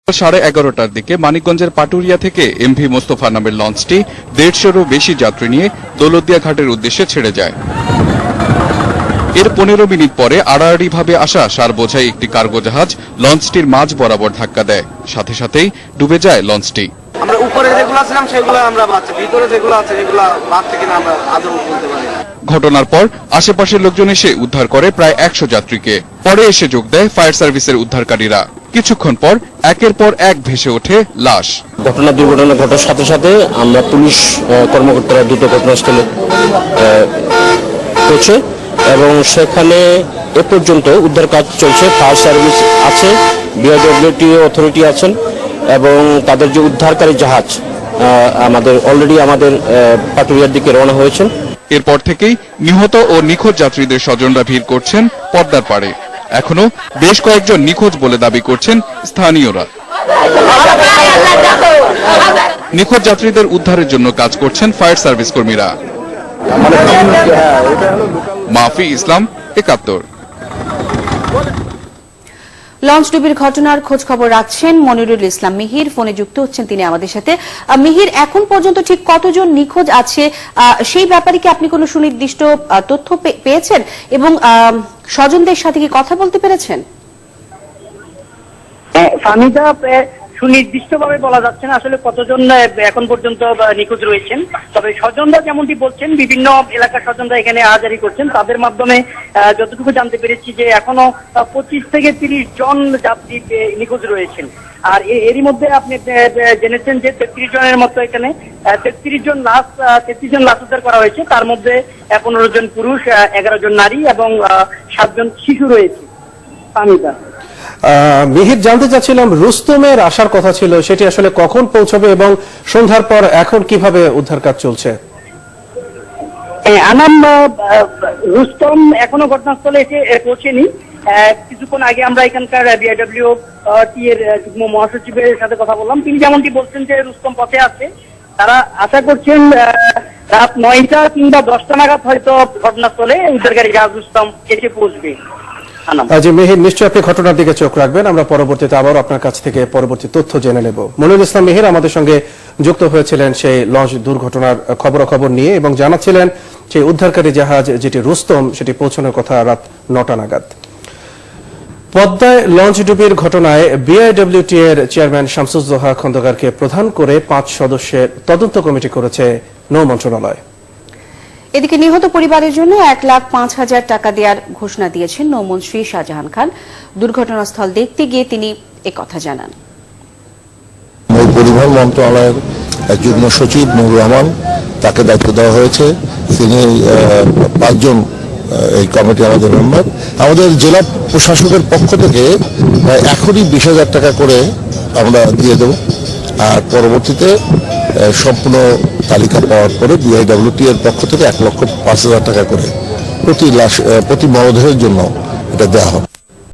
11:30টার দিকে মানিকগঞ্জের পাটুরিয়া থেকে এমভি মোস্তফা নামের লঞ্চটি 150-রও বেশি যাত্রী নিয়ে দৌলতদিয়া ঘাটের উদ্দেশ্যে ছেড়ে যায়। এর 15 মিনিট পরে আড়াআড়িভাবে আসা সার বোঝাই একটি কার্গো জাহাজ লঞ্চটির মাঝ বরাবর ধাক্কা দেয়, সাথে সাথেই ডুবে যায় লঞ্চটি। আমরা উপরে যেগুলো ছিলাম সেগুলো আমরা বাঁচছি, ভিতরে যেগুলো আছে সেগুলো বাঁচছে কিনা আমরা আদৌ বলতে পারি না। ঘটনার পর আশেপাশের লোকজন এসে উদ্ধার করে প্রায় 100 যাত্রীকে। পরে এসে যোগ দেয় ফায়ার সার্ভিসের উদ্ধারকারীরা। কিছুক্ষণ পর একের পর এক ভেসে ওঠে লাশ। দুর্ঘটনা ঘটার সাথে সাথে আমরা পুলিশ কর্মকর্তারা দ্রুত ঘটনাস্থলে পৌঁছে এবং সেখানে এ পর্যন্ত উদ্ধার কাজ চলছে। ফায়ার সার্ভিস আছে, বিআইডব্লিউটি অথরিটি আছেন এবং তাদের যে উদ্ধারকারী জাহাজ অলরেডি আমাদের পাটুরিয়ার দিকে রওনা হয়েছেন। এরপর থেকেই নিহত ও নিখোঁজ যাত্রীদের স্বজনরা ভিড় করছেন পদ্মার পাড়ে। এখনো বেশ কয়েকজন নিখোঁজ বলে দাবি করছেন স্থানীয়রা। নিখোঁজ যাত্রীদের উদ্ধারের জন্য কাজ করছেন ফায়ার সার্ভিস কর্মীরা। মাফি ইসলাম, 71। লঞ্চ ডুবির ঘটনার খোঁজ খবর রাখছেন মনিরুল ইসলাম মিহির, ফোনে যুক্ত হচ্ছেন তিনি আমাদের সাথে। মিহির, এখন পর্যন্ত ঠিক কতজন নিখোঁজ আছে সেই ব্যাপারে কি আপনি কোনো সুনির্দিষ্ট তথ্য পেয়েছেন এবং স্বজনদের সাথে কি কথা বলতে পেরেছেন? ফাহমিদা, সুনির্দিষ্টভাবে বলা যাচ্ছে না আসলে কতজন এখন পর্যন্ত নিখোঁজ রয়েছেন, তবে স্বজনরা যেমনটি বলছেন বিভিন্ন এলাকার স্বজনরা এখানে আহাজারি করছেন, তাদের মাধ্যমে যতটুকু জানতে পেরেছি যে এখনো 25 থেকে 30 জন যাত্রী নিখোঁজ রয়েছেন। আর এরই মধ্যে আপনি জেনেছেন যে 33 জনের মতো এখানে 33 জন লাশ উদ্ধার করা হয়েছে। তার মধ্যে 15 জন পুরুষ, 11 জন নারী এবং 7 জন শিশু রয়েছে। ফাহমিদা, মিহির, জানতে চাচ্ছিলাম রুস্তমের আসার কথা ছিল, সেটি আসলে কখন পৌঁছবে এবং সন্ধ্যার পর এখন কিভাবে উদ্ধার কাজ চলছে? রুস্তম এখনো ঘটনাস্থলে এসে পৌঁছেনি। কিছুক্ষণ আগে আমরা এখানকার বিআইডব্লিউটি এর যুগ্ম মহাসচিবের সাথে কথা বললাম। তিনি যেমনটি বলছেন যে রুস্তম পথে আছে, তারা আশা করছেন রাত 9টা কিংবা 10টা নাগাদ হয়তো ঘটনাস্থলে উদ্ধারকারী জাহাজ রুস্তম এসে পৌঁছবে। মিহির, নিশ্চয়ই আপনি ঘটনার দিকে চোখ রাখবেন, আমরা পরবর্তীতে আবার আপনার কাছ থেকে পরবর্তী তথ্য জেনে নেব। মনিরুল ইসলাম মিহির আমাদের সঙ্গে যুক্ত হয়েছিলেন সেই লঞ্চ দুর্ঘটনার খবরাখবর নিয়ে এবং জানাচ্ছিলেন সেই উদ্ধারকারী জাহাজ যেটি রুস্তম সেটি পৌঁছানোর কথা রাত 9টা নাগাদ। পদ্মায় লঞ্চ ডুবির ঘটনায় বিআইডব্লিউটি এর চেয়ারম্যান শামসুজ্জোহা খন্দকারকে প্রধান করে 5 সদস্যের তদন্ত কমিটি করেছে নৌ মন্ত্রণালয়। এদিকে নিহত পরিবারের জন্য 1,05,000 টাকা দেওয়ার ঘোষণা দিয়েছেন নৌমন্ত্রী শাহজাহান খান। দুর্ঘটনাস্থল দেখতে গিয়ে তিনি একথা জানান। নৌ পরিবহন মন্ত্রণালয়ের যুগ্ম সচিব নুরুর রহমান, তাকে দায়িত্ব দেওয়া হয়েছে। তিনি 5 জন এই কমিটি আমাদের মেম্বার। আমাদের জেলা প্রশাসকের পক্ষ থেকে এখনই 20,000 টাকা করে আমরা দিয়ে দেব, আর পরবর্তীতে সম্পূর্ণ তালিকা পাওয়ার পরে বিআইডব্লিউটি এর পক্ষ থেকে 1,05,000 টাকা করে প্রতি মরদেহের জন্য এটা দেওয়া হবে।